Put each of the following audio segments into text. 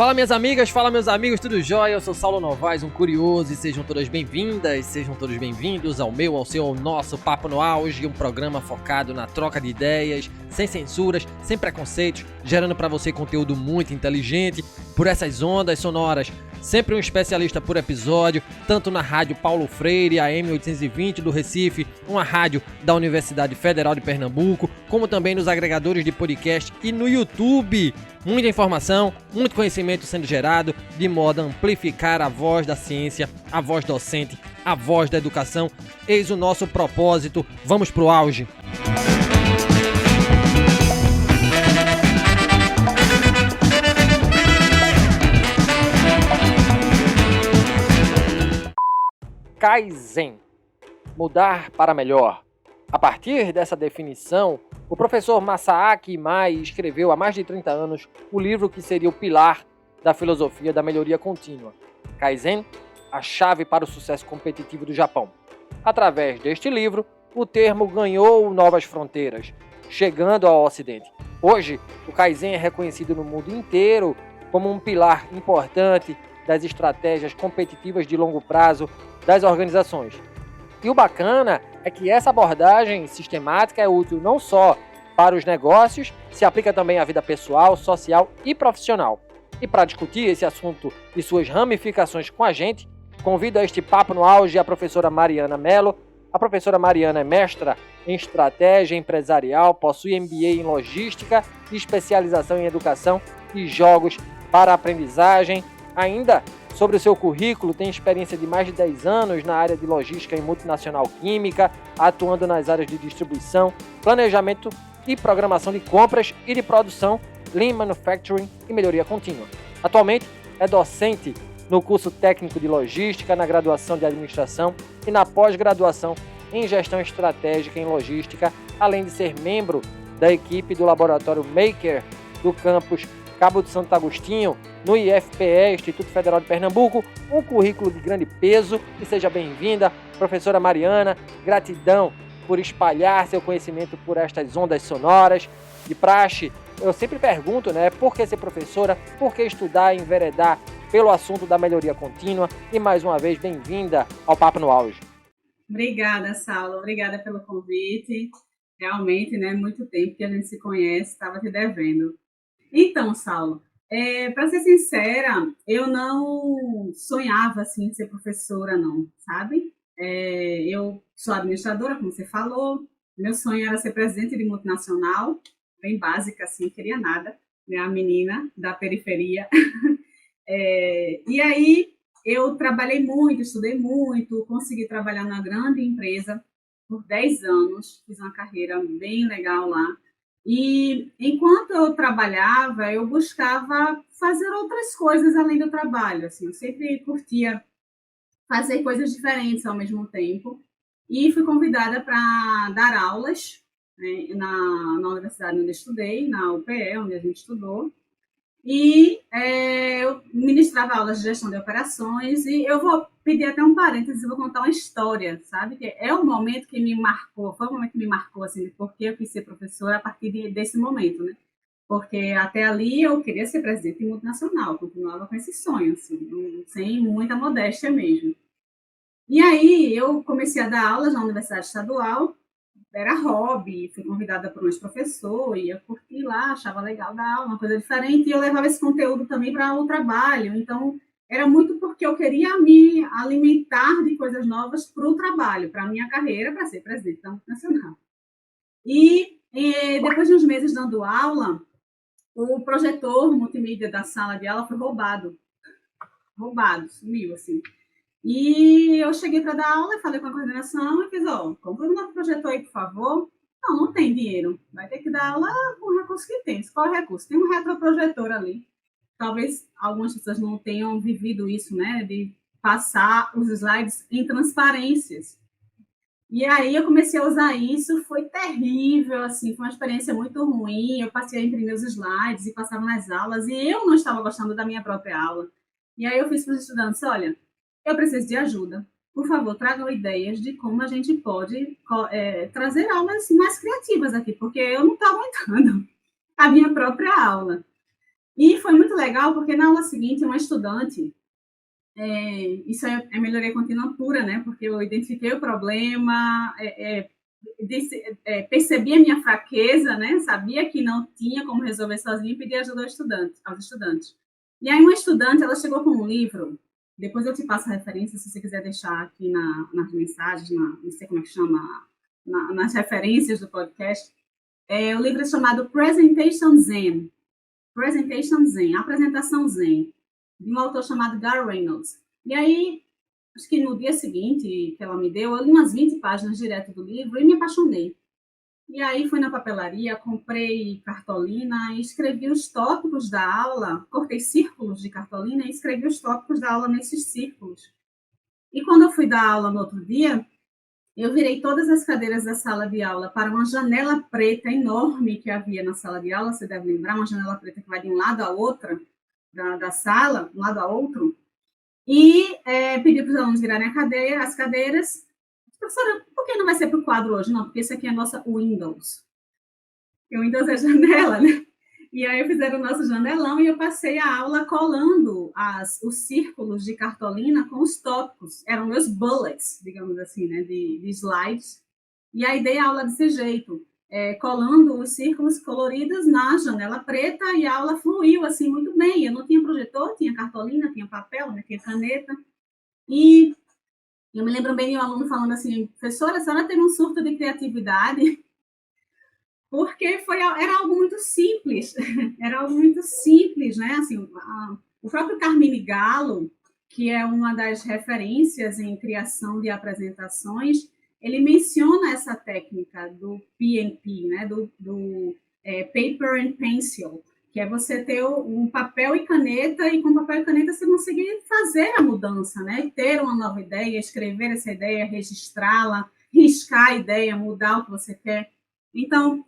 Fala minhas amigas, fala meus amigos, tudo jóia? Eu sou Saulo Novaes, um curioso, e sejam todas bem-vindas, sejam todos bem-vindos ao meu, ao seu, ao nosso Papo no Auge, um programa focado na troca de ideias, sem censuras, sem preconceitos, gerando para você conteúdo muito inteligente, por essas ondas sonoras. Sempre um especialista por episódio, tanto na Rádio Paulo Freire, AM 820 do Recife, uma rádio da Universidade Federal de Pernambuco, como também nos agregadores de podcast e no YouTube. Muita informação, muito conhecimento sendo gerado, de modo a amplificar a voz da ciência, a voz docente, a voz da educação. Eis o nosso propósito. Vamos pro auge! Kaizen, mudar para melhor. A partir dessa definição, o professor Masaaki Imai escreveu há mais de 30 anos o livro que seria o pilar da filosofia da melhoria contínua. Kaizen, a chave para o sucesso competitivo do Japão. Através deste livro, o termo ganhou novas fronteiras, chegando ao Ocidente. Hoje, o Kaizen é reconhecido no mundo inteiro como um pilar importante das estratégias competitivas de longo prazo das organizações. E o bacana é que essa abordagem sistemática é útil não só para os negócios, se aplica também à vida pessoal, social e profissional. E para discutir esse assunto e suas ramificações com a gente, convido a este Papo no Auge a professora Mariana Mello. A professora Mariana é mestra em estratégia empresarial, possui MBA em logística e especialização em educação e jogos para aprendizagem. Ainda sobre o seu currículo, tem experiência de mais de 10 anos na área de logística em multinacional química, atuando nas áreas de distribuição, planejamento e programação de compras e de produção, Lean Manufacturing e melhoria contínua. Atualmente é docente no curso técnico de logística, na graduação de administração e na pós-graduação em gestão estratégica em logística, além de ser membro da equipe do laboratório Maker do campus Cabo de Santo Agostinho, no IFPE, Instituto Federal de Pernambuco, um currículo de grande peso. E seja bem-vinda, professora Mariana. Gratidão por espalhar seu conhecimento por estas ondas sonoras. De praxe, eu sempre pergunto, por que ser professora, por que estudar e enveredar pelo assunto da melhoria contínua. E mais uma vez, bem-vinda ao Papo no Auge. Obrigada, Saulo. Obrigada pelo convite. Realmente, muito tempo que a gente se conhece, estava te devendo. Então, Saulo, para ser sincera, eu não sonhava assim, ser professora, não, sabe? Eu sou administradora, como você falou. Meu sonho era ser presidente de multinacional, bem básica, assim, queria nada, a menina da periferia. E aí, eu trabalhei muito, estudei muito, consegui trabalhar numa grande empresa por 10 anos, fiz uma carreira bem legal lá. E enquanto eu trabalhava, eu buscava fazer outras coisas além do trabalho. Assim, eu sempre curtia fazer coisas diferentes ao mesmo tempo. E fui convidada para dar aulas, na universidade onde eu estudei, na UPE, onde a gente estudou. E eu ministrava aulas de gestão de operações. E eu vou pedir até um parênteses, vou contar uma história, sabe? Que é um momento que me marcou, foi um momento que me marcou, assim, porque eu quis ser professora a partir desse momento, Porque até ali eu queria ser presidente de multinacional, continuava com esse sonho, assim, sem muita modéstia mesmo. E aí eu comecei a dar aulas na Universidade Estadual, era hobby, fui convidada por um ex-professor, ia curtir lá, achava legal dar aula, uma coisa diferente, e eu levava esse conteúdo também para o trabalho. Então, era muito porque eu queria me alimentar de coisas novas para o trabalho, para a minha carreira, para ser presidente da multinacional. E depois de uns meses dando aula, o projetor multimídia da sala de aula foi roubado, sumiu, assim. E eu cheguei para dar aula e falei com a coordenação e fiz, compra um novo projetor aí, por favor. Não tem dinheiro. Vai ter que dar aula com o recurso que tem. Qual é o recurso? Tem um retroprojetor ali. Talvez algumas pessoas não tenham vivido isso, de passar os slides em transparências. E aí eu comecei a usar isso, foi terrível, assim, foi uma experiência muito ruim. Eu passei a imprimir os slides e passava nas aulas e eu não estava gostando da minha própria aula. E aí eu fiz para os estudantes, olha, eu preciso de ajuda. Por favor, tragam ideias de como a gente pode trazer aulas mais criativas aqui, porque eu não estou aguentando a minha própria aula. E foi muito legal, porque na aula seguinte, uma estudante, isso é melhoria contínua pura, né? Porque eu identifiquei o problema, percebi a minha fraqueza, né? Sabia que não tinha como resolver sozinha e pedi ajuda aos estudantes. E aí uma estudante, ela chegou com um livro, depois eu te passo a referência, se você quiser deixar aqui nas mensagens, não sei como é que chama, nas referências do podcast. O livro é chamado Presentation Zen, Apresentação Zen, de um autor chamado Gar Reynolds. E aí, acho que no dia seguinte que ela me deu, eu li umas 20 páginas direto do livro e me apaixonei. E aí fui na papelaria, comprei cartolina e escrevi os tópicos da aula, cortei círculos de cartolina e escrevi os tópicos da aula nesses círculos. E quando eu fui dar aula no outro dia, eu virei todas as cadeiras da sala de aula para uma janela preta enorme que havia na sala de aula, você deve lembrar, uma janela preta que vai de um lado a outra da sala, de um lado a outro, e pedi para os alunos virarem as cadeiras. Professora, por que não vai ser para o quadro hoje? Não, porque isso aqui é a nossa Windows. E o Windows é janela, né? E aí fizeram o nosso janelão e eu passei a aula colando os círculos de cartolina com os tópicos. Eram meus bullets, digamos assim, né, de slides. E aí dei a aula desse jeito, colando os círculos coloridos na janela preta e a aula fluiu assim muito bem. Eu não tinha projetor, tinha cartolina, tinha papel, né, tinha caneta. E eu me lembro bem de um aluno falando assim, professora, a senhora teve um surto de criatividade? Porque era algo muito simples, né? Assim, o próprio Carmine Gallo, que é uma das referências em criação de apresentações, ele menciona essa técnica do PNP, né? do Paper and Pencil, que é você ter um papel e caneta, e com papel e caneta você conseguir fazer a mudança, né? Ter uma nova ideia, escrever essa ideia, registrá-la, riscar a ideia, mudar o que você quer. Então,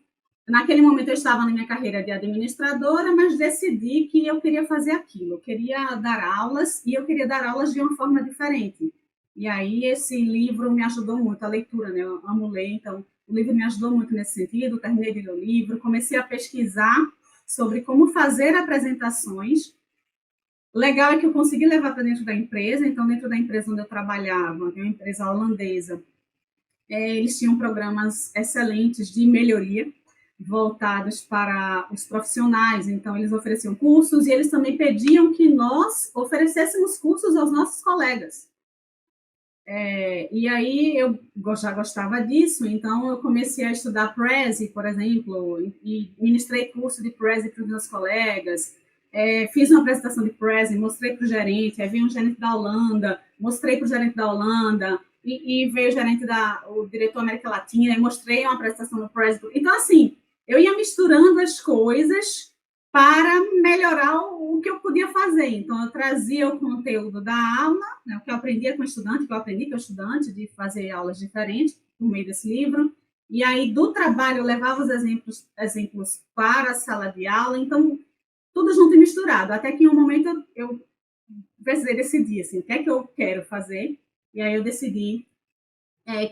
naquele momento eu estava na minha carreira de administradora, mas decidi que eu queria fazer aquilo, eu queria dar aulas e eu queria dar aulas de uma forma diferente. E aí esse livro me ajudou muito, a leitura, né? Eu amo ler, então o livro me ajudou muito nesse sentido, terminei de ler o livro, comecei a pesquisar sobre como fazer apresentações. O legal é que eu consegui levar para dentro da empresa, então dentro da empresa onde eu trabalhava, uma empresa holandesa, eles tinham programas excelentes de melhoria, voltados para os profissionais, então eles ofereciam cursos e eles também pediam que nós oferecêssemos cursos aos nossos colegas. E aí eu já gostava disso, então eu comecei a estudar Prezi, por exemplo, e ministrei curso de Prezi para os meus colegas, fiz uma apresentação de Prezi, mostrei para o gerente, aí veio um gerente da Holanda, mostrei para o gerente da Holanda, e veio o diretor da América Latina, e mostrei uma apresentação do Prezi. Então, assim, eu ia misturando as coisas para melhorar o que eu podia fazer. Então, eu trazia o conteúdo da aula, né, o que eu aprendia com o estudante, que eu aprendi com o estudante, de fazer aulas diferentes por meio desse livro. E aí, do trabalho, eu levava os exemplos para a sala de aula. Então, tudo junto e misturado. Até que em um momento eu precisei decidir assim, o que é que eu quero fazer. E aí eu decidi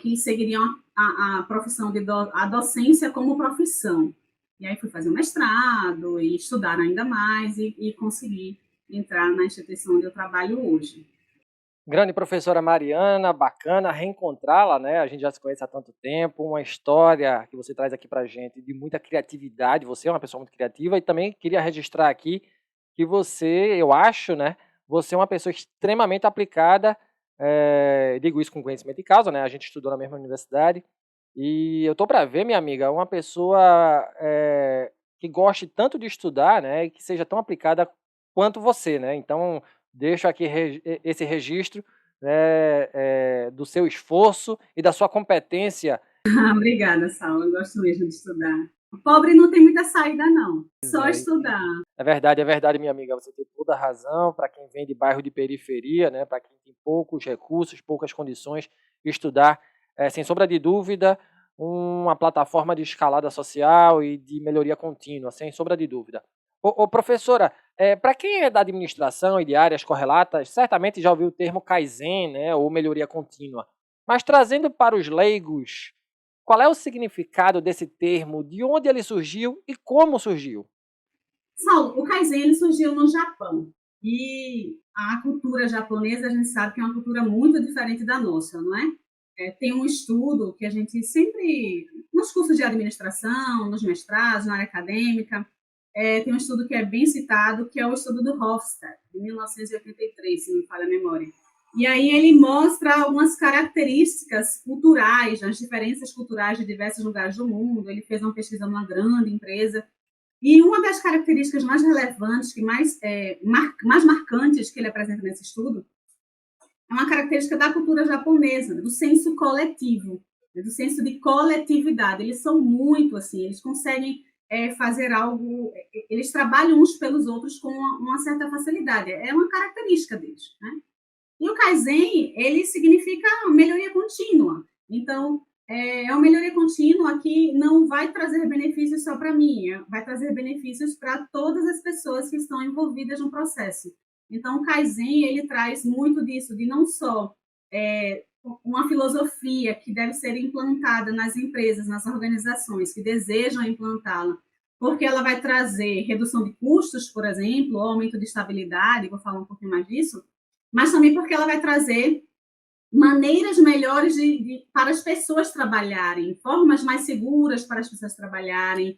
que seguiria a profissão a docência como profissão. E aí fui fazer um mestrado e estudar ainda mais e consegui entrar na instituição onde eu trabalho hoje. Grande professora Mariana, bacana reencontrá-la, né? A gente já se conhece há tanto tempo, uma história que você traz aqui pra gente de muita criatividade, você é uma pessoa muito criativa e também queria registrar aqui que você, eu acho, né? Você é uma pessoa extremamente aplicada, digo isso com conhecimento de causa, né? A gente estudou na mesma universidade e eu tô para ver, minha amiga, uma pessoa que goste tanto de estudar, né? E que seja tão aplicada quanto você, né? Então, deixo aqui esse registro, né, do seu esforço e da sua competência. Obrigada, Saulo. Eu gosto mesmo de estudar. O pobre não tem muita saída, não. Só estudar. É verdade, minha amiga. Você tem toda a razão. Para quem vem de bairro de periferia, né, para quem tem poucos recursos, poucas condições, estudar, sem sombra de dúvida, uma plataforma de escalada social e de melhoria contínua, sem sombra de dúvida. Professora, para quem é da administração e de áreas correlatas, certamente já ouviu o termo Kaizen, né, ou melhoria contínua. Mas trazendo para os leigos, qual é o significado desse termo, de onde ele surgiu e como surgiu? Saulo, o Kaizen ele surgiu no Japão. E a cultura japonesa, a gente sabe que é uma cultura muito diferente da nossa, não é? Tem um estudo que a gente sempre, nos cursos de administração, nos mestrados, na área acadêmica, tem um estudo que é bem citado, que é o estudo do Hofstede, de 1983, se não me falha a memória. E aí ele mostra algumas características culturais, as diferenças culturais de diversos lugares do mundo. Ele fez uma pesquisa numa grande empresa. E uma das características mais relevantes, que mais marcantes que ele apresenta nesse estudo, é uma característica da cultura japonesa, do senso coletivo, do senso de coletividade. Eles são muito assim, eles conseguem fazer algo, eles trabalham uns pelos outros com uma certa facilidade. É uma característica deles, né? E o Kaizen, ele significa melhoria contínua. Então, é uma melhoria contínua que não vai trazer benefícios só para mim, vai trazer benefícios para todas as pessoas que estão envolvidas no processo. Então, o Kaizen, ele traz muito disso, de não só uma filosofia que deve ser implantada nas empresas, nas organizações que desejam implantá-la, porque ela vai trazer redução de custos, por exemplo, ou aumento de estabilidade, vou falar um pouquinho mais disso, mas também porque ela vai trazer maneiras melhores para as pessoas trabalharem, formas mais seguras para as pessoas trabalharem,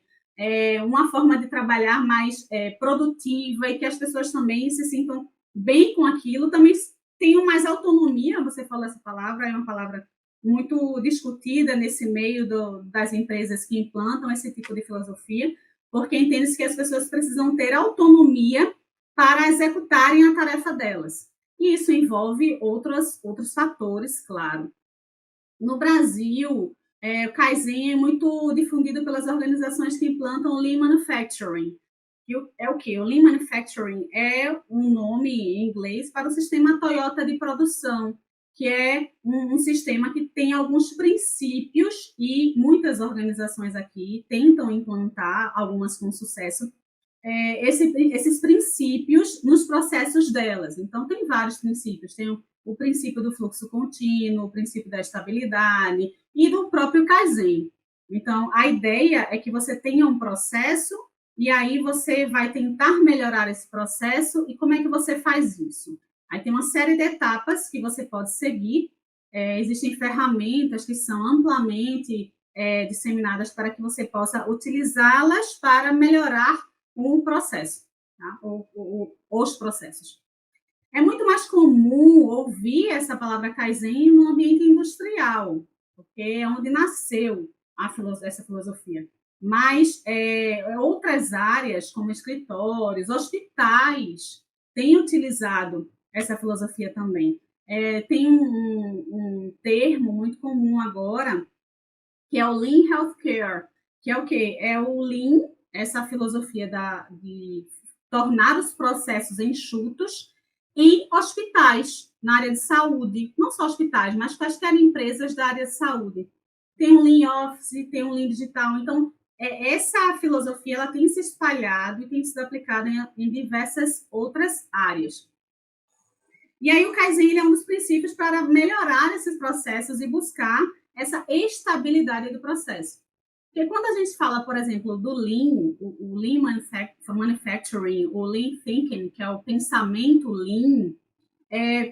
uma forma de trabalhar mais produtiva e que as pessoas também se sintam bem com aquilo, também tenham mais autonomia. Você falou essa palavra, é uma palavra muito discutida nesse meio das empresas que implantam esse tipo de filosofia, porque entende-se que as pessoas precisam ter autonomia para executarem a tarefa delas. E isso envolve outros fatores, claro. No Brasil, o Kaizen é muito difundido pelas organizações que implantam Lean Manufacturing. É o quê? O Lean Manufacturing é um nome em inglês para o sistema Toyota de produção, que é um sistema que tem alguns princípios e muitas organizações aqui tentam implantar, algumas com sucesso, esses princípios nos processos delas. Então, tem vários princípios. Tem o princípio do fluxo contínuo, o princípio da estabilidade e do próprio Kaizen. Então, a ideia é que você tenha um processo e aí você vai tentar melhorar esse processo. E como é que você faz isso? Aí tem uma série de etapas que você pode seguir. Existem ferramentas que são amplamente disseminadas para que você possa utilizá-las para melhorar um processo, tá? Os processos. É muito mais comum ouvir essa palavra Kaizen no ambiente industrial, porque é onde nasceu essa filosofia. Mas outras áreas, como escritórios, hospitais, têm utilizado essa filosofia também. Tem um termo muito comum agora, que é o Lean Healthcare, que é o quê? É o Lean, essa filosofia de tornar os processos enxutos em hospitais, na área de saúde. Não só hospitais, mas quaisquer empresas da área de saúde. Tem um Lean Office, tem um Lean Digital. Então, essa filosofia ela tem se espalhado e tem sido aplicada em diversas outras áreas. E aí o Kaizen é um dos princípios para melhorar esses processos e buscar essa estabilidade do processo. Porque quando a gente fala, por exemplo, do Lean, o Lean Manufacturing, o Lean Thinking, que é o pensamento Lean,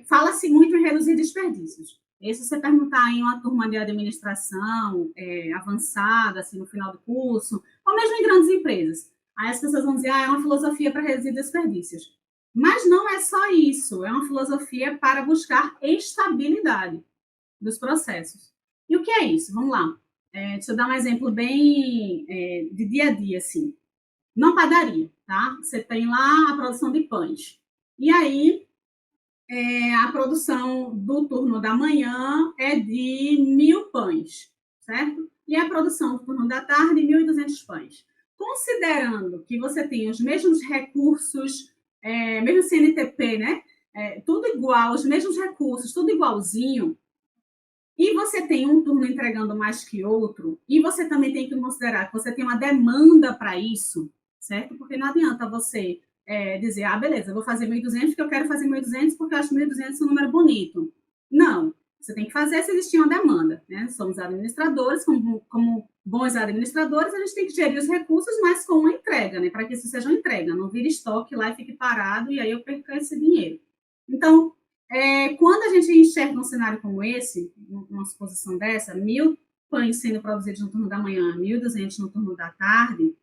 fala-se muito em reduzir desperdícios. E se você perguntar em uma turma de administração avançada, assim, no final do curso, ou mesmo em grandes empresas, aí as pessoas vão dizer, é uma filosofia para reduzir desperdícios. Mas não é só isso, é uma filosofia para buscar estabilidade dos processos. E o que é isso? Vamos lá. Deixa eu dar um exemplo bem de dia a dia, assim. Numa padaria, tá? Você tem lá a produção de pães. E aí, a produção do turno da manhã é de 1.000 pães, certo? E a produção do turno da tarde, 1.200 pães. Considerando que você tem os mesmos recursos, mesmo CNTP, né? Tudo igual, os mesmos recursos, tudo igualzinho, e você tem um turno entregando mais que outro, e você também tem que considerar que você tem uma demanda para isso, certo? Porque não adianta você dizer, beleza, eu vou fazer 1.200 porque eu quero fazer 1.200 porque eu acho 1.200 um número bonito. Não, Você tem que fazer se existir uma demanda, né? Somos administradores, como bons administradores, a gente tem que gerir os recursos, mas com uma entrega, né? Para que isso seja uma entrega, não vire estoque lá e fique parado e aí eu perco esse dinheiro. Então, quando a gente enxerga um cenário como esse, uma suposição dessa, 1.000 pães sendo produzidos no turno da manhã, 1.200 no turno da tarde,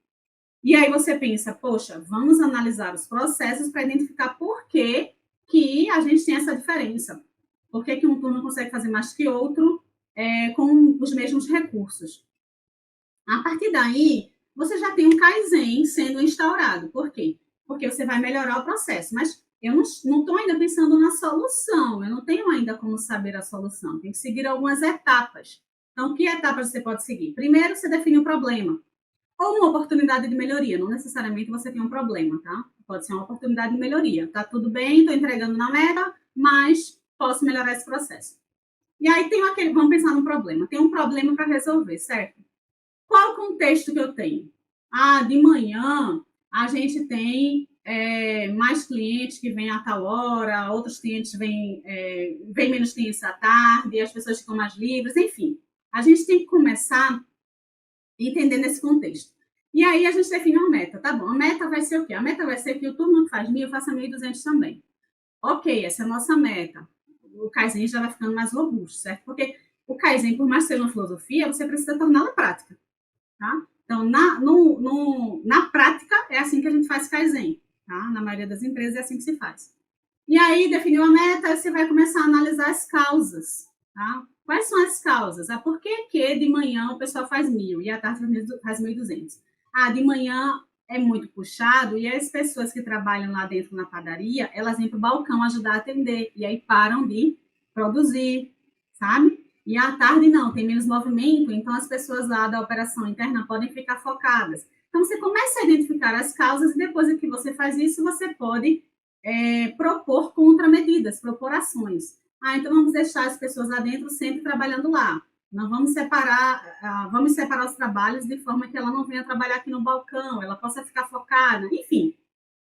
e aí você pensa, poxa, vamos analisar os processos para identificar por que a gente tem essa diferença. Por que um turno consegue fazer mais que outro com os mesmos recursos? A partir daí, você já tem um Kaizen sendo instaurado. Por quê? Porque você vai melhorar o processo. Mas eu não estou ainda pensando na solução. Eu não tenho ainda como saber a solução. Tem que seguir algumas etapas. Então, que etapas você pode seguir? Primeiro, você define o problema. Ou uma oportunidade de melhoria. Não necessariamente você tem um problema, tá? Pode ser uma oportunidade de melhoria. Tá tudo bem, estou entregando na meta, mas posso melhorar esse processo. E aí tem aquele, vamos pensar no problema. Tem um problema para resolver, certo? Qual o contexto que eu tenho? De manhã a gente tem mais clientes que vêm a tal hora, outros clientes vêm menos clientes à tarde, as pessoas ficam mais livres, enfim. A gente tem que começar entendendo esse contexto. E aí a gente define uma meta, tá bom? A meta vai ser o quê? A meta vai ser que o turno que faz 1.000 faça 1.200 também. Ok, essa é a nossa meta. O Kaizen já vai ficando mais robusto, certo? Porque o Kaizen, por mais que seja uma filosofia, você precisa torná-la prática, tá? Então, na prática, é assim que a gente faz Kaizen, tá? Na maioria das empresas é assim que se faz. E aí, definiu a meta, você vai começar a analisar as causas, tá? Quais são as causas? Por que de manhã o pessoal faz 1.000 e à tarde faz 1.200? De manhã é muito puxado e as pessoas que trabalham lá dentro na padaria, elas vêm para o balcão ajudar a atender e aí param de produzir, sabe? E à tarde não, tem menos movimento, então as pessoas lá da operação interna podem ficar focadas. Então você começa a identificar as causas e depois que você faz isso, você pode propor contramedidas, propor ações. Então vamos deixar as pessoas lá dentro sempre trabalhando lá. Não vamos separar os trabalhos de forma que ela não venha trabalhar aqui no balcão, ela possa ficar focada, enfim.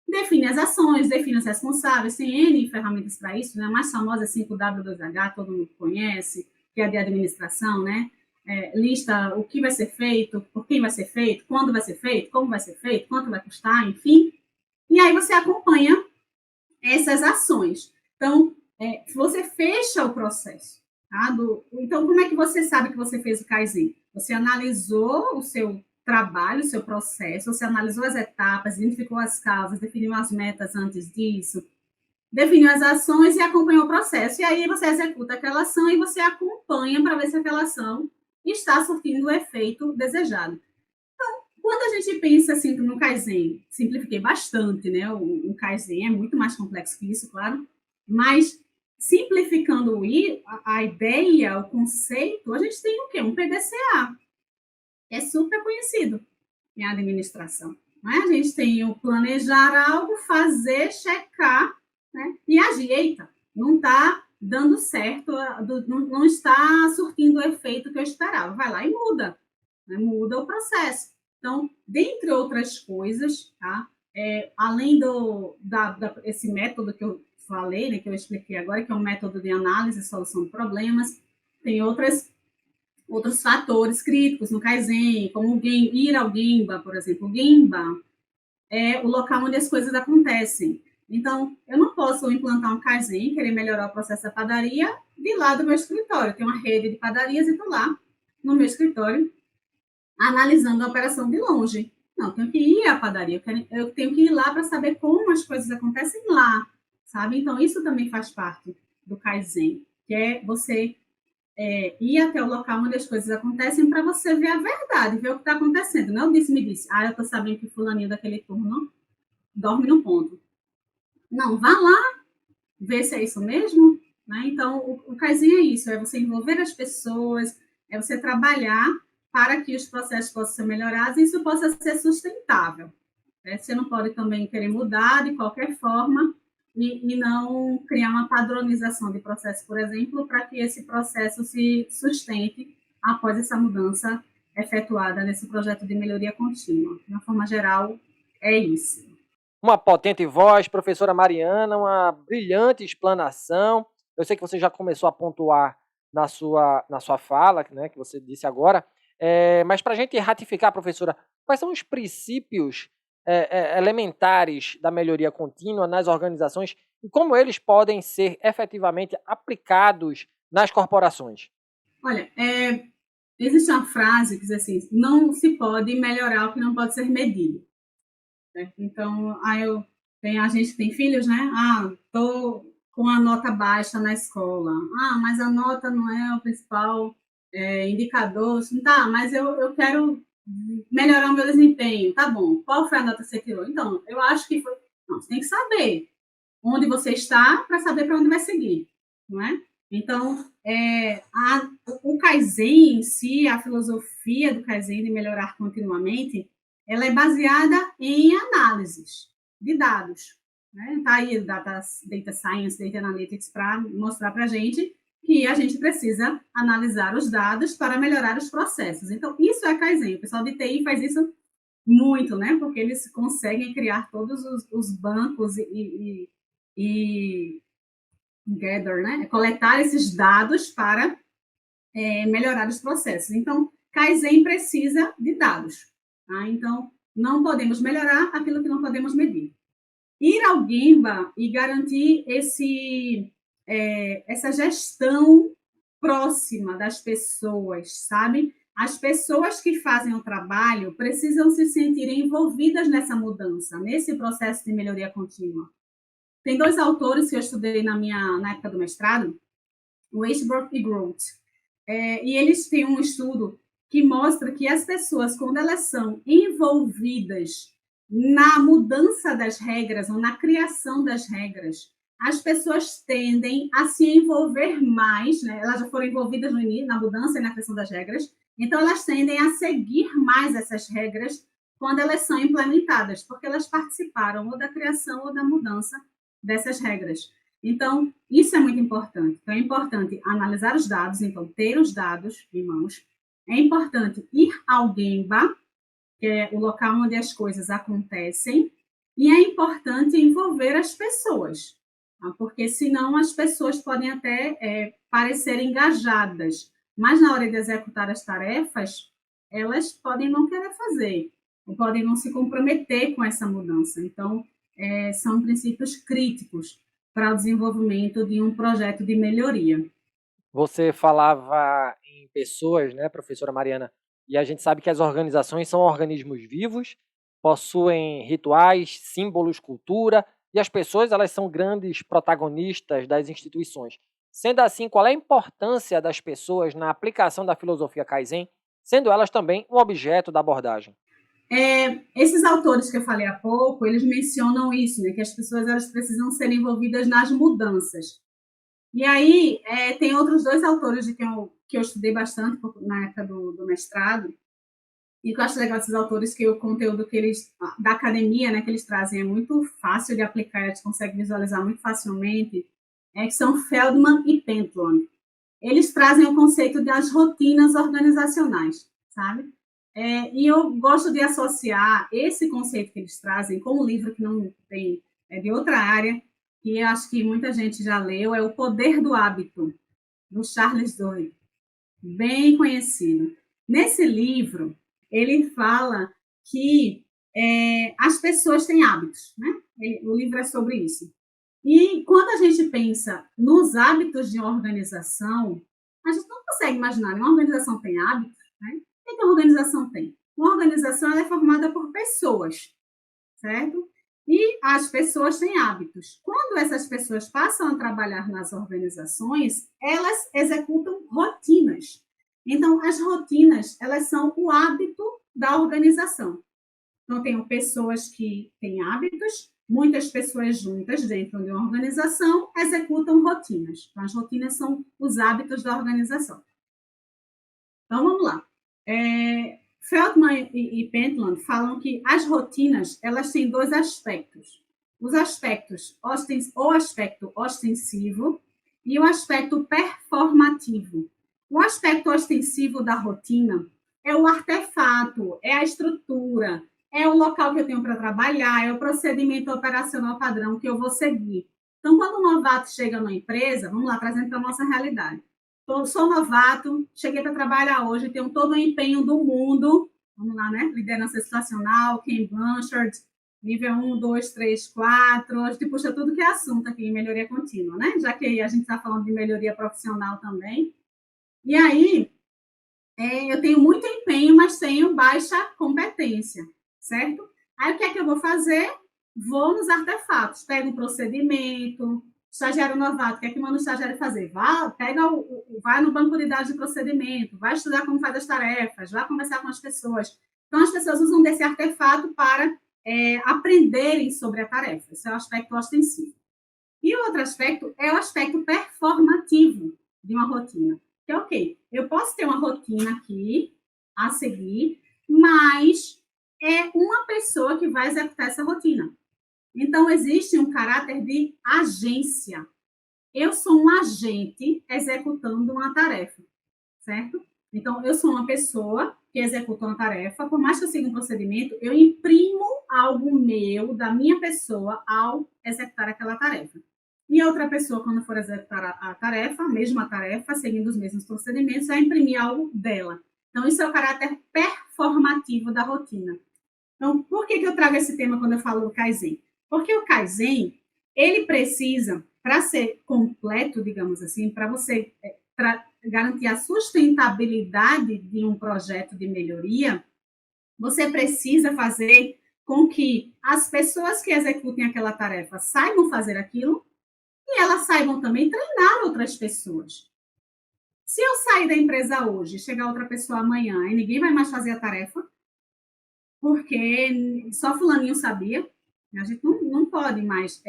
Define as ações, define os responsáveis, tem N ferramentas para isso, né? A mais famosa é 5W2H, todo mundo conhece, que é a de administração, né? Lista o que vai ser feito, por quem vai ser feito, quando vai ser feito, como vai ser feito, quanto vai custar, enfim. E aí você acompanha essas ações. Então, você fecha o processo. Tá? Então, como é que você sabe que você fez o Kaizen? Você analisou o seu trabalho, o seu processo, você analisou as etapas, identificou as causas, definiu as metas antes disso, definiu as ações e acompanhou o processo. E aí você executa aquela ação e você acompanha para ver se aquela ação está surtindo o efeito desejado. Quando a gente pensa assim no Kaizen, simplifiquei bastante, né? O Kaizen é muito mais complexo que isso, claro, mas simplificando a ideia, o conceito, a gente tem o quê? Um PDCA, que é super conhecido em administração. Né? A gente tem o planejar algo, fazer, checar, né? E agir. Eita, não está dando certo, não está surtindo o efeito que eu esperava. Vai lá e muda, né? Muda o processo. Então, dentre outras coisas, tá? Além esse método que eu falei, né, que eu expliquei agora, que é um método de análise e solução de problemas, tem outros fatores críticos no Kaizen, como ir ao Gemba, por exemplo. O Gemba é o local onde as coisas acontecem. Então, eu não posso implantar um Kaizen, querer melhorar o processo da padaria, de lá do meu escritório. Tem uma rede de padarias e estou lá no meu escritório analisando a operação de longe. Não, eu tenho que ir à padaria, eu tenho que ir lá para saber como as coisas acontecem lá, sabe? Então, isso também faz parte do Kaizen, que é você ir até o local onde as coisas acontecem para você ver a verdade, ver o que está acontecendo. Não me disse, eu estou sabendo que fulaninho daquele turno dorme no ponto. Não, vá lá, ver se é isso mesmo. Né? Então, o Kaizen é isso, é você envolver as pessoas, é você trabalhar para que os processos possam ser melhorados e isso possa ser sustentável. Né? Você não pode também querer mudar de qualquer forma e não criar uma padronização de processo, por exemplo, para que esse processo se sustente após essa mudança efetuada nesse projeto de melhoria contínua. De uma forma geral, é isso. Uma potente voz, professora Mariana, uma brilhante explanação. Eu sei que você já começou a pontuar na sua fala, né, que você disse agora, mas para a gente ratificar, professora, quais são os princípios elementares da melhoria contínua nas organizações e como eles podem ser efetivamente aplicados nas corporações? Olha, existe uma frase que diz assim: não se pode melhorar o que não pode ser medido. Né? Então, a gente que tem filhos, né? Tô com a nota baixa na escola. Mas a nota não é o principal indicador. Tá, mas eu quero melhorar o meu desempenho. Tá bom. Qual foi a nota que você tirou? Então, eu acho que foi. Não, você tem que saber onde você está para saber para onde vai seguir, não é? Então, o Kaizen em si, a filosofia do Kaizen de melhorar continuamente, ela é baseada em análises de dados. Está aí Data Science, Data Analytics para mostrar para a gente que a gente precisa analisar os dados para melhorar os processos. Então, isso é Kaizen. O pessoal de TI faz isso muito, né? Porque eles conseguem criar todos os bancos e gather, né? Coletar esses dados para melhorar os processos. Então, Kaizen precisa de dados. Tá? Então, não podemos melhorar aquilo que não podemos medir. Ir ao Gemba e garantir essa gestão próxima das pessoas, sabe? As pessoas que fazem o trabalho precisam se sentir envolvidas nessa mudança, nesse processo de melhoria contínua. Tem 2 autores que eu estudei na época do mestrado, Westbrook e Groth. E eles têm um estudo que mostra que as pessoas, quando elas são envolvidas na mudança das regras ou na criação das regras, as pessoas tendem a se envolver mais, né? Elas já foram envolvidas no início, na mudança e na criação das regras, então elas tendem a seguir mais essas regras quando elas são implementadas, porque elas participaram ou da criação ou da mudança dessas regras. Então, isso é muito importante. Então, é importante analisar os dados, então, ter os dados em mãos. É importante ir ao Gemba, que é o local onde as coisas acontecem, e é importante envolver as pessoas, tá? Porque senão as pessoas podem até parecer engajadas, mas na hora de executar as tarefas, elas podem não querer fazer, ou podem não se comprometer com essa mudança. Então, são princípios críticos para o desenvolvimento de um projeto de melhoria. Você falava em pessoas, né, professora Mariana? E a gente sabe que as organizações são organismos vivos, possuem rituais, símbolos, cultura, e as pessoas elas são grandes protagonistas das instituições. Sendo assim, qual é a importância das pessoas na aplicação da filosofia Kaizen, sendo elas também um objeto da abordagem? Esses autores que eu falei há pouco, eles mencionam isso, né, que as pessoas elas precisam ser envolvidas nas mudanças. E aí, tem outros 2 autores que eu estudei bastante na época do mestrado, e que eu acho legal desses autores que o conteúdo que eles, da academia, né, que eles trazem é muito fácil de aplicar, a gente consegue visualizar muito facilmente, que são Feldman e Pentland. Eles trazem o conceito das rotinas organizacionais, sabe? E eu gosto de associar esse conceito que eles trazem com um livro que não tem, de outra área, que eu acho que muita gente já leu, é O Poder do Hábito, do Charles Duhigg, bem conhecido. Nesse livro, ele fala que as pessoas têm hábitos, né? O livro é sobre isso. E quando a gente pensa nos hábitos de uma organização, a gente não consegue imaginar, uma organização tem hábitos, né? O que uma organização tem? Uma organização ela é formada por pessoas, certo? E as pessoas têm hábitos. Quando essas pessoas passam a trabalhar nas organizações, elas executam rotinas. Então, as rotinas, elas são o hábito da organização. Então, tem pessoas que têm hábitos, muitas pessoas juntas dentro de uma organização executam rotinas. Então, as rotinas são os hábitos da organização. Então, vamos lá. Feldman e Pentland falam que as rotinas elas têm 2 aspectos. Os aspectos, o aspecto ostensivo e o aspecto performativo. O aspecto ostensivo da rotina é o artefato, é a estrutura, é o local que eu tenho para trabalhar, é o procedimento operacional padrão que eu vou seguir. Então, quando um novato chega numa empresa, vamos lá, trazendo para a nossa realidade. sou novato, cheguei para trabalhar hoje, tenho todo o empenho do mundo, vamos lá, né? Liderança situacional, Ken Blanchard, nível 1, 2, 3, 4, a gente puxa tudo que é assunto aqui em melhoria contínua, né? Já que a gente está falando de melhoria profissional também. E aí, eu tenho muito empenho, mas tenho baixa competência, certo? Aí o que é que eu vou fazer? Vou nos artefatos, pego um procedimento, estagiário novato, o que é que manda o estagiário fazer? Vai no banco de dados de procedimento, vai estudar como faz as tarefas, vai conversar com as pessoas. Então, as pessoas usam desse artefato para aprenderem sobre a tarefa. Esse é o aspecto ostensivo. E o outro aspecto é o aspecto performativo de uma rotina. Que é ok, eu posso ter uma rotina aqui a seguir, mas é uma pessoa que vai executar essa rotina. Então, existe um caráter de agência. Eu sou um agente executando uma tarefa, certo? Então, eu sou uma pessoa que executa uma tarefa, por mais que eu siga um procedimento, eu imprimo algo meu, da minha pessoa, ao executar aquela tarefa. E outra pessoa, quando for executar a tarefa, a mesma tarefa, seguindo os mesmos procedimentos, vai imprimir algo dela. Então, isso é o caráter performativo da rotina. Então, por que eu trago esse tema quando eu falo do Kaizen? Porque o Kaizen, ele precisa, para ser completo, digamos assim, para você garantir a sustentabilidade de um projeto de melhoria, você precisa fazer com que as pessoas que executem aquela tarefa saibam fazer aquilo e elas saibam também treinar outras pessoas. Se eu sair da empresa hoje, chegar outra pessoa amanhã e ninguém vai mais fazer a tarefa, porque só fulaninho sabia, a gente não pode mais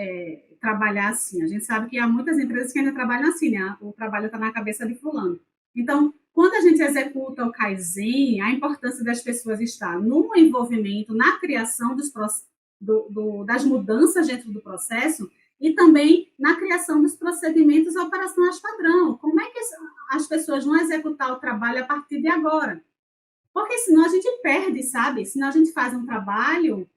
trabalhar assim. A gente sabe que há muitas empresas que ainda trabalham assim, né? O trabalho está na cabeça de fulano. Então, quando a gente executa o Kaizen, a importância das pessoas está no envolvimento, na criação das mudanças dentro do processo e também na criação dos procedimentos operacionais padrão. Como é que as pessoas vão executar o trabalho a partir de agora? Porque senão a gente perde, sabe? Senão a gente faz um trabalho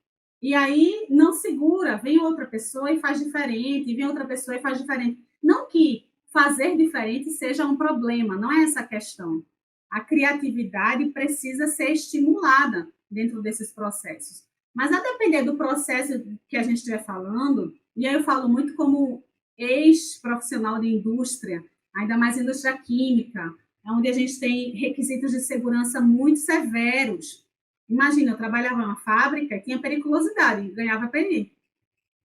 e aí não segura, vem outra pessoa e faz diferente, vem outra pessoa e faz diferente. Não que fazer diferente seja um problema, não é essa a questão. A criatividade precisa ser estimulada dentro desses processos. Mas a depender do processo que a gente estiver falando, e aí eu falo muito como ex-profissional de indústria, ainda mais indústria química, onde a gente tem requisitos de segurança muito severos. Imagina, eu trabalhava numa fábrica e tinha periculosidade, ganhava PNI,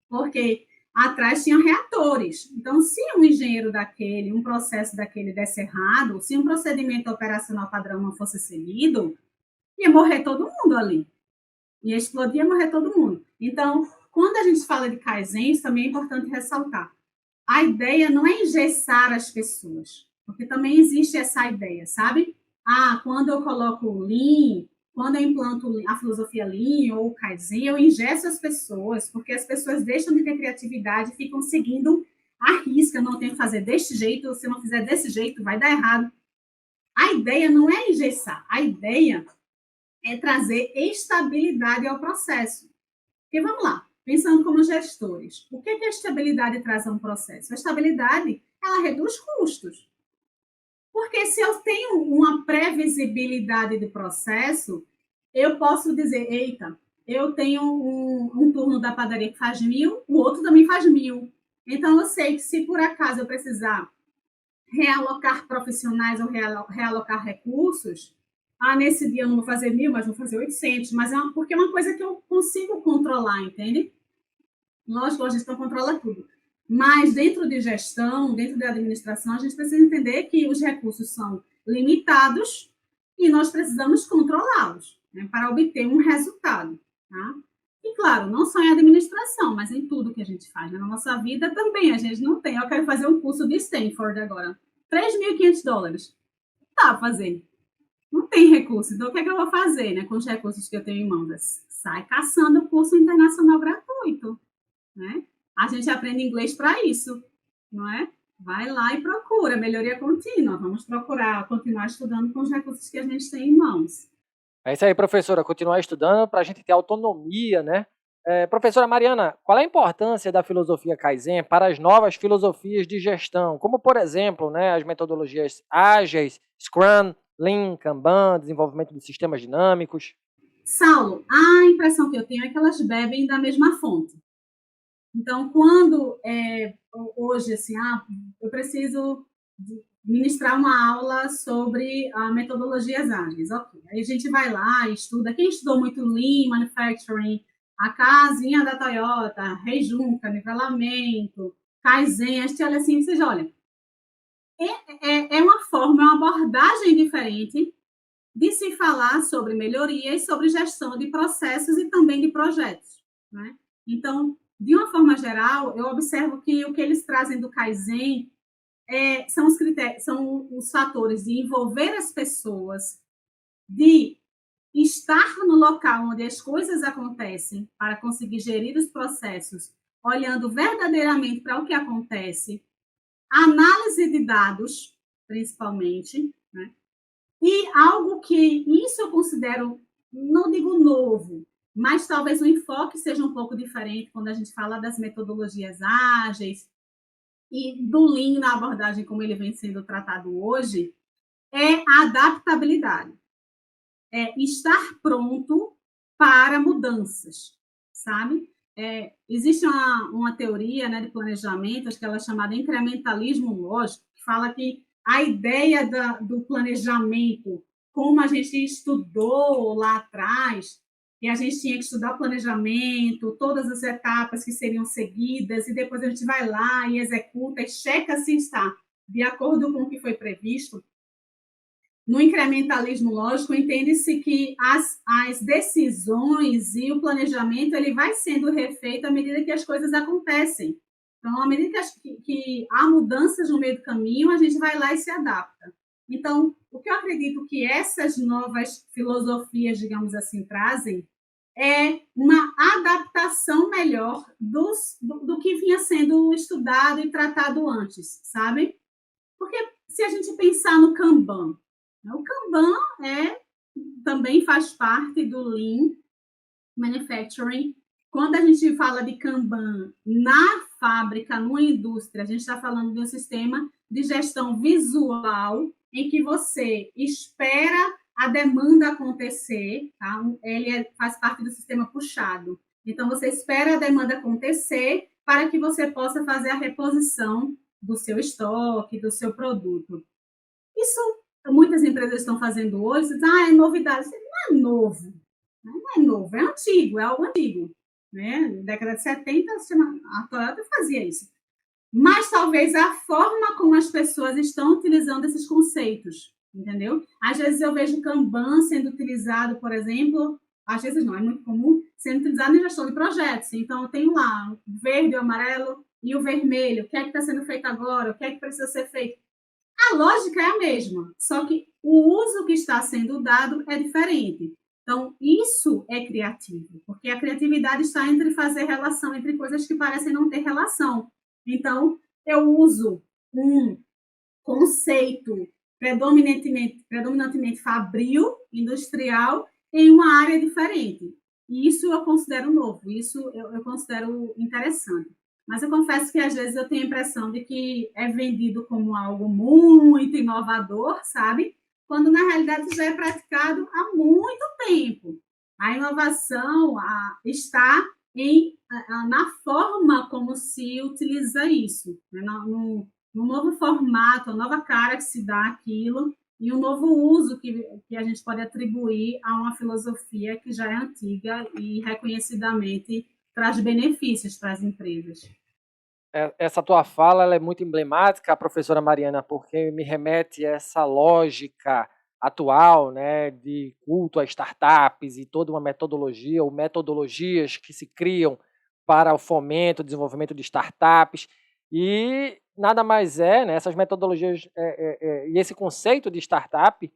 porque atrás tinham reatores. Então, se um engenheiro daquele, um processo daquele desse errado, se um procedimento operacional padrão não fosse seguido, ia morrer todo mundo ali. Ia explodir, ia morrer todo mundo. Então, quando a gente fala de Kaizen, isso também é importante ressaltar. A ideia não é engessar as pessoas, porque também existe essa ideia, sabe? Quando eu coloco o Lean, quando eu implanto a filosofia Lean ou o Kaizen, eu engesso as pessoas, porque as pessoas deixam de ter criatividade e ficam seguindo a risca, não tem que fazer deste jeito, se não fizer desse jeito, vai dar errado. A ideia não é engessar, a ideia é trazer estabilidade ao processo. Porque vamos lá, pensando como gestores, o que a estabilidade traz a um processo? A estabilidade, ela reduz custos. Porque se eu tenho uma previsibilidade de processo, eu posso dizer, eita, eu tenho um turno da padaria que faz 1.000, o outro também faz 1.000. Então, eu sei que se por acaso eu precisar realocar profissionais ou realocar recursos, nesse dia eu não vou fazer 1.000, mas vou fazer 800, mas porque é uma coisa que eu consigo controlar, entende? Lógico, a gestão controla tudo. Mas dentro de gestão, dentro de administração, a gente precisa entender que os recursos são limitados e nós precisamos controlá-los, né, para obter um resultado. Tá? E, claro, não só em administração, mas em tudo que a gente faz. Né? Na nossa vida também, a gente não tem. Eu quero fazer um curso de Stanford agora. $3.500. Tá, fazer. Não tem recurso. Então, o que é que eu vou fazer, né, com os recursos que eu tenho em mãos? Sai caçando curso internacional gratuito. Né? A gente aprende inglês para isso, não é? Vai lá e procura, melhoria contínua. Vamos procurar continuar estudando com os recursos que a gente tem em mãos. É isso aí, professora. Continuar estudando para a gente ter autonomia, né? Professora Mariana, qual é a importância da filosofia Kaizen para as novas filosofias de gestão, como, por exemplo, né, as metodologias ágeis, Scrum, Lean, Kanban, desenvolvimento de sistemas dinâmicos? Saulo, a impressão que eu tenho é que elas bebem da mesma fonte. Então, quando hoje, assim, eu preciso ministrar uma aula sobre metodologias ágeis, ok. Aí a gente vai lá e estuda. Quem estudou muito Lean Manufacturing, a casinha da Toyota, rejunta, nivelamento, Kaizen, a gente olha assim e diz, olha, é uma forma, é uma abordagem diferente de se falar sobre melhoria e sobre gestão de processos e também de projetos, né? Então, de uma forma geral, eu observo que o que eles trazem do Kaizen são os critérios, são os fatores de envolver as pessoas, de estar no local onde as coisas acontecem para conseguir gerir os processos, olhando verdadeiramente para o que acontece, análise de dados, principalmente, né? E algo que isso eu considero, não digo novo, mas talvez o enfoque seja um pouco diferente quando a gente fala das metodologias ágeis e do Lean na abordagem como ele vem sendo tratado hoje, é a adaptabilidade. É estar pronto para mudanças, sabe? Existe uma teoria, né, de planejamento, acho que ela é chamada incrementalismo lógico, que fala que a ideia do planejamento, como a gente estudou lá atrás, e a gente tinha que estudar o planejamento, todas as etapas que seriam seguidas, e depois a gente vai lá e executa e checa se está de acordo com o que foi previsto. No incrementalismo lógico, entende-se que as decisões e o planejamento ele vai sendo refeito à medida que as coisas acontecem. Então, à medida que há mudanças no meio do caminho, a gente vai lá e se adapta. Então, o que eu acredito que essas novas filosofias, digamos assim, trazem é uma adaptação melhor do que vinha sendo estudado e tratado antes, sabe? Porque se a gente pensar no Kanban, o Kanban também faz parte do Lean Manufacturing. Quando a gente fala de Kanban na fábrica, numa indústria, a gente está falando de um sistema de gestão visual em que você espera a demanda acontecer, tá? Ele faz parte do sistema puxado. Então, você espera a demanda acontecer para que você possa fazer a reposição do seu estoque, do seu produto. Isso muitas empresas estão fazendo hoje, é novidade. Não é novo, não é novo, é antigo, é algo antigo. Né? Na década de 70, a Toyota fazia isso. Mas talvez a forma como as pessoas estão utilizando esses conceitos, entendeu? Às vezes eu vejo Kanban sendo utilizado, por exemplo, às vezes não, é muito comum, sendo utilizado em gestão de projetos. Então, eu tenho lá o verde, o amarelo e o vermelho. O que é que está sendo feito agora? O que é que precisa ser feito? A lógica é a mesma, só que o uso que está sendo dado é diferente. Então, isso é criativo, porque a criatividade está entre fazer relação entre coisas que parecem não ter relação. Então, eu uso um conceito predominantemente fabril, industrial, em uma área diferente. E isso eu considero novo, isso eu considero interessante. Mas eu confesso que às vezes eu tenho a impressão de que é vendido como algo muito inovador, sabe? Quando na realidade já é praticado há muito tempo. A inovação está na forma como se utiliza isso, né? no novo formato, a nova cara que se dá àquilo e um novo uso que a gente pode atribuir a uma filosofia que já é antiga e reconhecidamente traz benefícios para as empresas. Essa tua fala ela é muito emblemática, professora Mariana, porque me remete a essa lógica atual, né, de culto a startups e toda uma metodologia ou metodologias que se criam para o fomento, o desenvolvimento de startups e nada mais né, essas metodologias e esse conceito de startup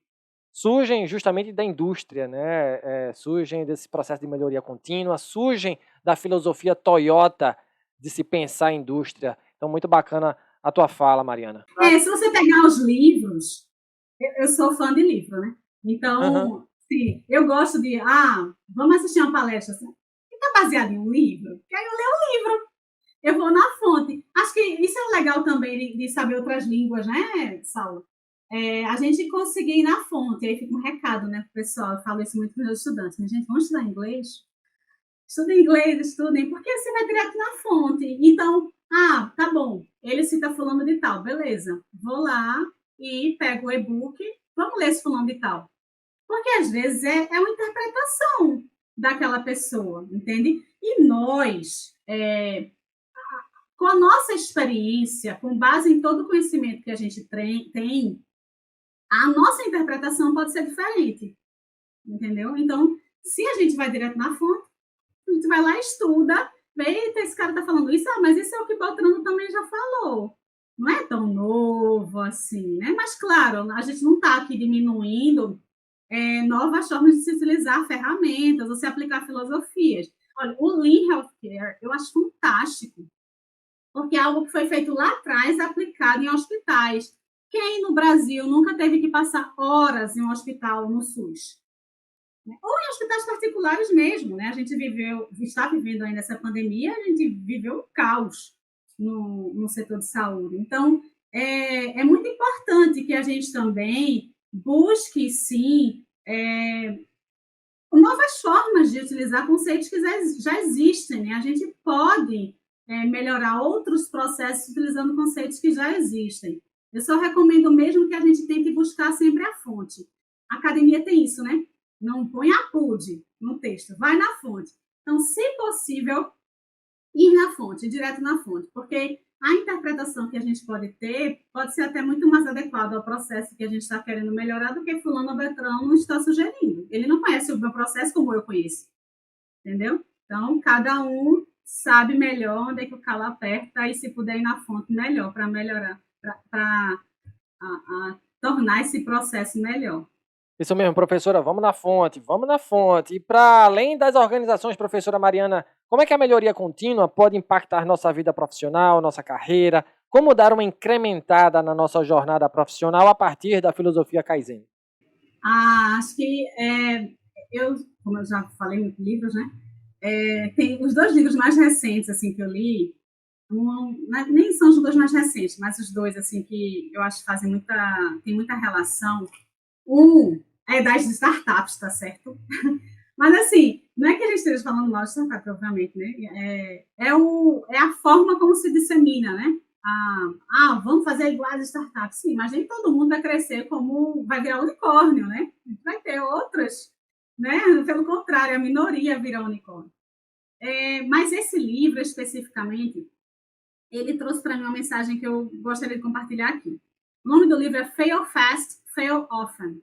surgem justamente da indústria, né, surgem desse processo de melhoria contínua, surgem da filosofia Toyota de se pensar a indústria. Então, muito bacana a tua fala, Mariana. Se você pegar os livros, eu sou fã de livro, né? Então, sim, eu gosto de, vamos assistir uma palestra. Assim, É baseado em um livro? Que aí eu leio o livro. Eu vou na fonte. Acho que isso é legal também de saber outras línguas, né, Saulo? A gente conseguir ir na fonte. Aí fica um recado, né, pro pessoal. Eu falo isso muito para os meus estudantes. Minha gente, vamos estudar inglês? Estudem inglês, estudem, porque você vai direto na fonte. Então, tá bom, ele cita fulano de tal, beleza. Vou lá e pego o e-book, vamos ler esse fulano de tal. Porque às vezes é uma interpretação daquela pessoa, entende? E nós, com a nossa experiência, com base em todo o conhecimento que a gente tem, a nossa interpretação pode ser diferente, entendeu? Então, se a gente vai direto na fonte, a gente vai lá e estuda, vê, eita, esse cara tá falando isso, mas isso é o que Beltrano também já falou. Não é tão novo assim, né? Mas, claro, a gente não está aqui diminuindo novas formas de se utilizar ferramentas ou se aplicar filosofias. Olha, o Lean Healthcare eu acho fantástico, porque é algo que foi feito lá atrás, aplicado em hospitais. Quem no Brasil nunca teve que passar horas em um hospital no SUS? Ou em hospitais particulares mesmo, né? A gente está vivendo aí nessa pandemia, a gente viveu um caos no setor de saúde. Então, é muito importante que a gente também busque, sim, novas formas de utilizar conceitos que já existem, né? A gente pode melhorar outros processos utilizando conceitos que já existem. Eu só recomendo mesmo que a gente tente buscar sempre a fonte. A academia tem isso, né? Não põe a PUD no texto, vai na fonte. Então, se possível, ir na fonte, direto na fonte, porque a interpretação que a gente pode ter pode ser até muito mais adequada ao processo que a gente está querendo melhorar do que fulano ou Beltrano está sugerindo. Ele não conhece o meu processo como eu conheço, entendeu? Então, cada um sabe melhor onde é que o calo aperta e se puder ir na fonte, melhor, para melhorar, para tornar esse processo melhor. Isso mesmo, professora, vamos na fonte, vamos na fonte. E para além das organizações, professora Mariana, como é que a melhoria contínua pode impactar nossa vida profissional, nossa carreira? Como dar uma incrementada na nossa jornada profissional a partir da filosofia Kaizen? Acho que como eu já falei em livros, né? Tem os dois livros mais recentes assim que eu li, nem são os dois mais recentes, mas os dois assim que eu acho que tem muita relação. Um é das startups, tá certo? Mas assim, não é que a gente esteja falando mal de startup, obviamente, né? É a forma como se dissemina, né? Vamos fazer igual as startups. Sim, mas nem todo mundo vai crescer como vai virar unicórnio, né? Vai ter outras, né? Pelo contrário, a minoria vira unicórnio. Mas esse livro, especificamente, ele trouxe para mim uma mensagem que eu gostaria de compartilhar aqui. O nome do livro é Fail Fast, Fail Often,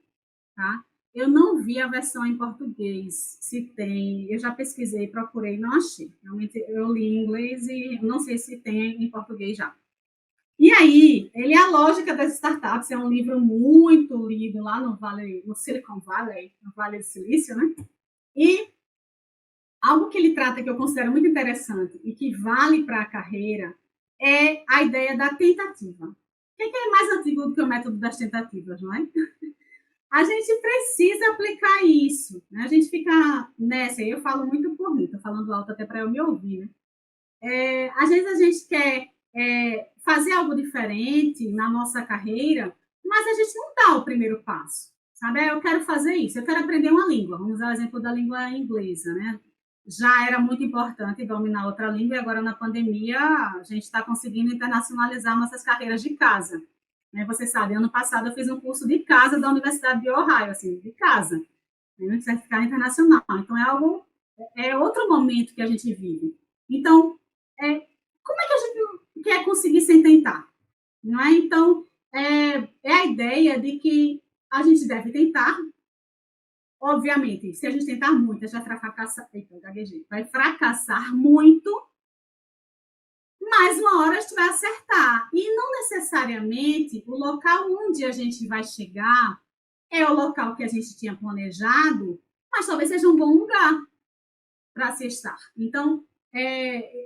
tá? Eu não vi a versão em português, se tem, eu já pesquisei, procurei, não achei. Realmente eu li em inglês e não sei se tem em português já. E aí, ele é a lógica das startups, é um livro muito lido lá no Silicon Valley, no Vale do Silício, né? E algo que ele trata que eu considero muito interessante e que vale para a carreira é a ideia da tentativa. O que é mais antigo do que o método das tentativas, não é? A gente precisa aplicar isso, né? A gente fica nessa, eu falo muito por mim, estou falando alto até para eu me ouvir, né? Às vezes a gente quer fazer algo diferente na nossa carreira, mas a gente não dá o primeiro passo, sabe? Eu quero fazer isso, eu quero aprender uma língua, vamos usar o exemplo da língua inglesa, né? Já era muito importante dominar outra língua e agora na pandemia a gente está conseguindo internacionalizar nossas carreiras de casa. Né? Você sabe, ano passado eu fiz um curso de casa da Universidade de Ohio, assim, de casa, né? Certificado internacional. Então é outro momento que a gente vive. Então, como é que a gente quer conseguir sem tentar? Não é? Então, é a ideia de que a gente deve tentar. Obviamente, se a gente tentar muito, a gente vai fracassar muito, mas uma hora a gente vai acertar. E não necessariamente o local onde a gente vai chegar é o local que a gente tinha planejado, mas talvez seja um bom lugar para se estar. Então,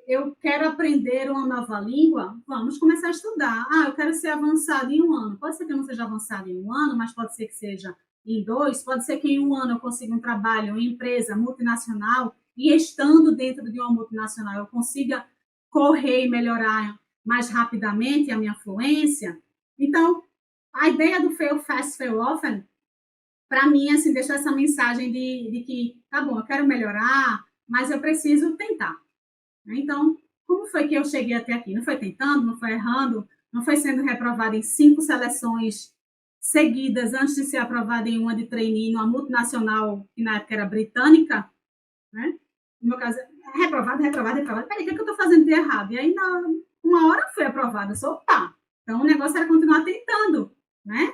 eu quero aprender uma nova língua, vamos começar a estudar. Eu quero ser avançado em um ano. Pode ser que eu não seja avançado em um ano, mas pode ser que seja em 2, pode ser que em um ano eu consiga um trabalho em empresa multinacional e estando dentro de uma multinacional eu consiga correr e melhorar mais rapidamente a minha fluência. Então, a ideia do fail fast, fail often, para mim, assim, deixou essa mensagem de que, tá bom, eu quero melhorar, mas eu preciso tentar. Então, como foi que eu cheguei até aqui? Não foi tentando, não foi errando, não foi sendo reprovada em 5 seleções seguidas antes de ser aprovada em uma de trainee numa multinacional, que na época era britânica, né? No meu caso, reprovada. Peraí, o que eu estou fazendo de errado? E aí, uma hora foi aprovada, só opa. Então, o negócio era continuar tentando, né?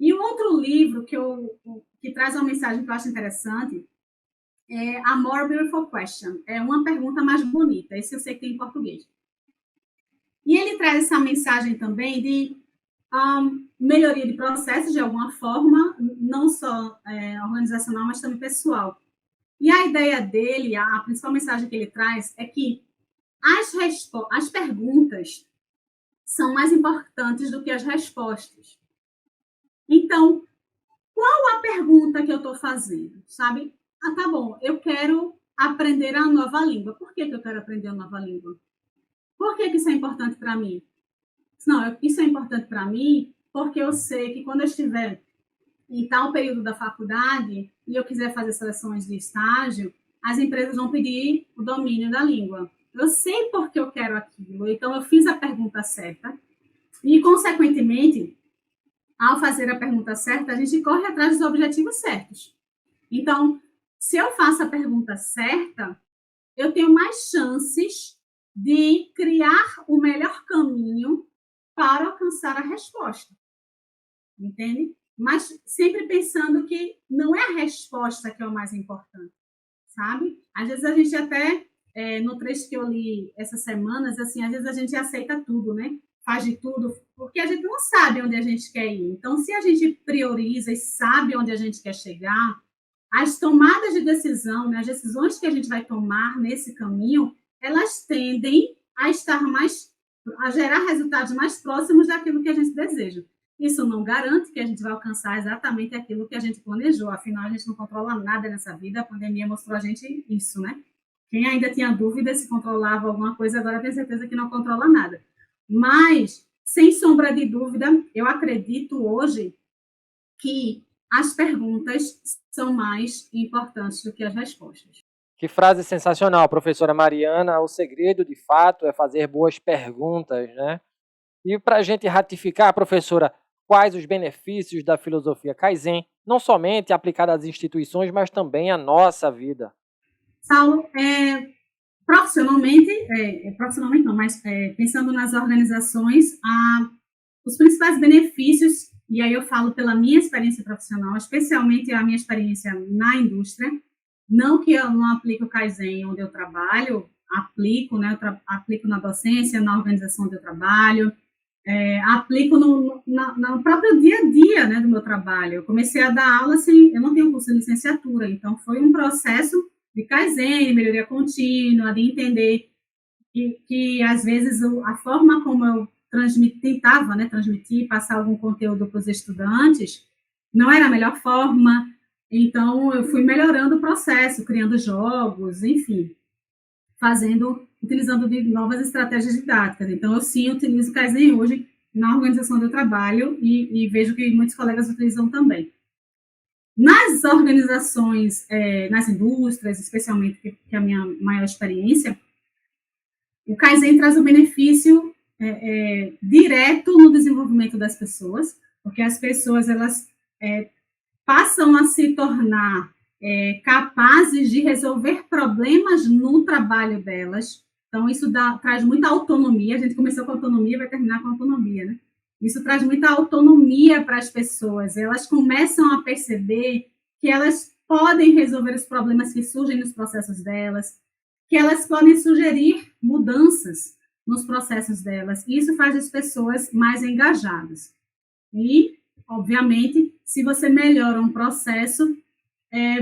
E um outro livro que traz uma mensagem que eu acho interessante é A More Beautiful Question. É uma pergunta mais bonita. Esse eu sei que tem em português. E ele traz essa mensagem também de melhoria de processos, de alguma forma, não só organizacional, mas também pessoal. E a ideia dele, a principal mensagem que ele traz é que as perguntas são mais importantes do que as respostas. Então, qual a pergunta que eu estou fazendo? Sabe? Ah, tá bom, eu quero aprender a nova língua. Por que eu quero aprender a nova língua? Por que isso é importante para mim? Não, isso é importante para mim porque eu sei que quando eu estiver em tal período da faculdade e eu quiser fazer seleções de estágio, as empresas vão pedir o domínio da língua. Eu sei porque eu quero aquilo, então eu fiz a pergunta certa e, consequentemente, ao fazer a pergunta certa, a gente corre atrás dos objetivos certos. Então, se eu faço a pergunta certa, eu tenho mais chances de criar o melhor caminho para alcançar a resposta. Entende? Mas sempre pensando que não é a resposta que é o mais importante, sabe? Às vezes a gente até, no trecho que eu li essas semanas, assim, às vezes a gente aceita tudo, né? Faz de tudo, porque a gente não sabe onde a gente quer ir. Então, se a gente prioriza e sabe onde a gente quer chegar, as tomadas de decisão, né, as decisões que a gente vai tomar nesse caminho, elas tendem a gerar resultados mais próximos daquilo que a gente deseja. Isso não garante que a gente vai alcançar exatamente aquilo que a gente planejou, afinal, a gente não controla nada nessa vida, a pandemia mostrou a gente isso, né? Quem ainda tinha dúvida se controlava alguma coisa, agora tem certeza que não controla nada. Mas, sem sombra de dúvida, eu acredito hoje que as perguntas são mais importantes do que as respostas. Que frase sensacional, professora Mariana. O segredo, de fato, é fazer boas perguntas, né? E para a gente ratificar, professora, quais os benefícios da filosofia Kaizen, não somente aplicada às instituições, mas também à nossa vida? Saulo, profissionalmente não, mas pensando nas organizações, os principais benefícios, e aí eu falo pela minha experiência profissional, especialmente a minha experiência na indústria, não que eu não aplique o Kaizen onde eu trabalho, aplico, né, aplico na docência, na organização onde eu trabalho, aplico no próprio dia a dia, né, do meu trabalho. Eu comecei a dar aula eu não tenho curso de licenciatura, então foi um processo de Kaizen, de melhoria contínua, de entender que às vezes, a forma como eu tentava, né, transmitir, passar algum conteúdo para os estudantes, não era a melhor forma, então eu fui melhorando o processo, criando jogos, enfim, utilizando de novas estratégias didáticas. Então, eu sim utilizo o Kaizen hoje na organização do trabalho e vejo que muitos colegas utilizam também. Nas organizações, nas indústrias, especialmente, que é a minha maior experiência, o Kaizen traz um benefício direto no desenvolvimento das pessoas, porque as pessoas elas passam a se tornar capazes de resolver problemas no trabalho delas. Então, isso traz muita autonomia. A gente começou com autonomia, vai terminar com autonomia, né? Isso traz muita autonomia para as pessoas. Elas começam a perceber que elas podem resolver os problemas que surgem nos processos delas, que elas podem sugerir mudanças nos processos delas. E isso faz as pessoas mais engajadas. E, obviamente, se você melhora um processo,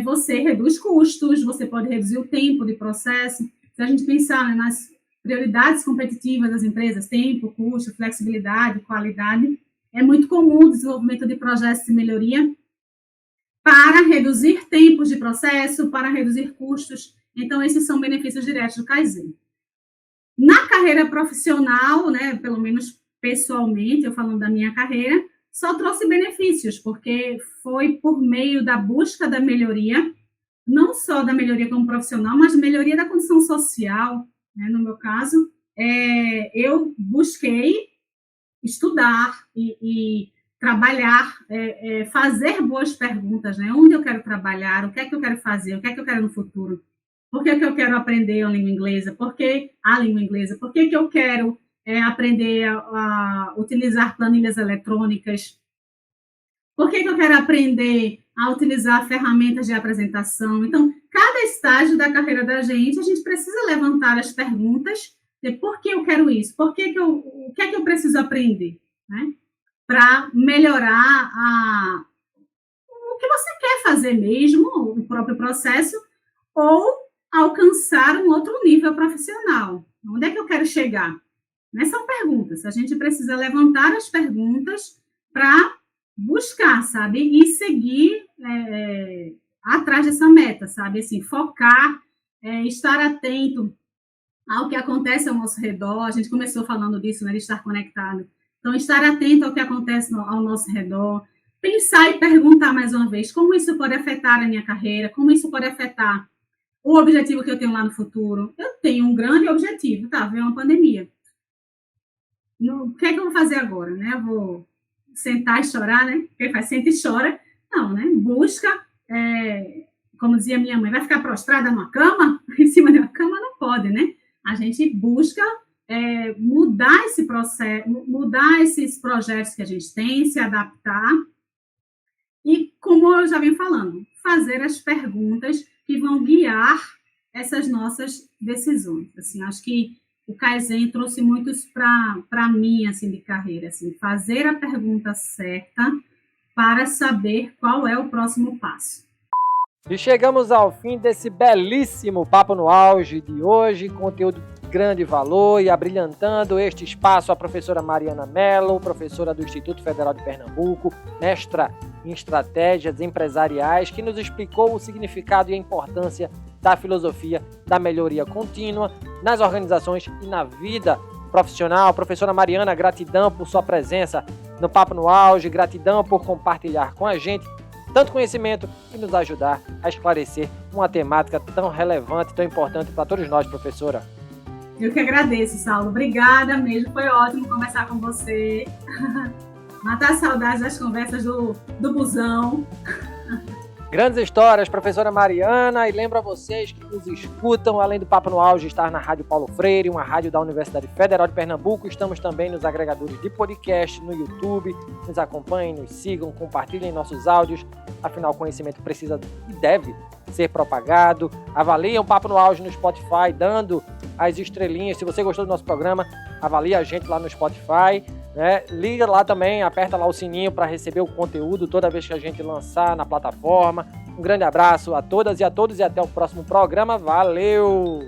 você reduz custos, você pode reduzir o tempo de processo. Se a gente pensar, né, nas prioridades competitivas das empresas, tempo, custo, flexibilidade, qualidade, é muito comum o desenvolvimento de projetos de melhoria para reduzir tempos de processo, para reduzir custos. Então, esses são benefícios diretos do Kaizen. Na carreira profissional, né, pelo menos pessoalmente, eu falando da minha carreira, só trouxe benefícios, porque foi por meio da busca da melhoria, não só da melhoria como profissional, mas melhoria da condição social, né, no meu caso, eu busquei estudar e trabalhar, fazer boas perguntas, né? Onde eu quero trabalhar, o que é que eu quero fazer, o que é que eu quero no futuro, por que é que eu quero aprender a língua inglesa, por que é que eu quero aprender a utilizar planilhas eletrônicas, por que é que eu quero aprender a utilizar ferramentas de apresentação. Então, cada estágio da carreira da gente, a gente precisa levantar as perguntas de por que eu quero isso, o que é que eu preciso aprender, né? Para melhorar o que você quer fazer mesmo, o próprio processo, ou alcançar um outro nível profissional. Onde é que eu quero chegar? Né? São perguntas. A gente precisa levantar as perguntas para buscar, sabe? E seguir atrás dessa meta, sabe? Assim, focar, estar atento ao que acontece ao nosso redor. A gente começou falando disso, né? De estar conectado. Então, estar atento ao que acontece ao nosso redor, pensar e perguntar mais uma vez como isso pode afetar a minha carreira, como isso pode afetar o objetivo que eu tenho lá no futuro. Eu tenho um grande objetivo, tá? Veio uma pandemia. O que é que eu vou fazer agora, né? Eu vou sentar e chorar, né? Quem faz senta e chora. Não, né? Busca, como dizia minha mãe, vai ficar prostrada numa cama? Em cima de uma cama não pode, né? A gente busca mudar esse processo, mudar esses projetos que a gente tem, se adaptar e, como eu já vim falando, fazer as perguntas que vão guiar essas nossas decisões. Assim, acho que o Kaizen trouxe muitos para mim, assim, de carreira, assim, fazer a pergunta certa para saber qual é o próximo passo. E chegamos ao fim desse belíssimo Papo no Auge de hoje, conteúdo de grande valor, e abrilhantando este espaço a professora Mariana Mello, professora do Instituto Federal de Pernambuco, mestra em estratégias empresariais, que nos explicou o significado e a importância da filosofia da melhoria contínua nas organizações e na vida profissional. Professora Mariana, gratidão por sua presença no Papo no Auge, gratidão por compartilhar com a gente tanto conhecimento e nos ajudar a esclarecer uma temática tão relevante, tão importante para todos nós, professora. Eu que agradeço, Saulo. Obrigada mesmo. Foi ótimo conversar com você. Matar saudades das conversas do busão. Grandes histórias, professora Mariana, e lembro a vocês que nos escutam, além do Papo no Auge, estar na Rádio Paulo Freire, uma rádio da Universidade Federal de Pernambuco. Estamos também nos agregadores de podcast, no YouTube. Nos acompanhem, nos sigam, compartilhem nossos áudios. Afinal, conhecimento precisa e deve ser propagado. Avaliem o Papo no Auge no Spotify, dando as estrelinhas. Se você gostou do nosso programa, avalie a gente lá no Spotify. Né? Liga lá também, aperta lá o sininho para receber o conteúdo toda vez que a gente lançar na plataforma. Um grande abraço a todas e a todos e até o próximo programa. Valeu!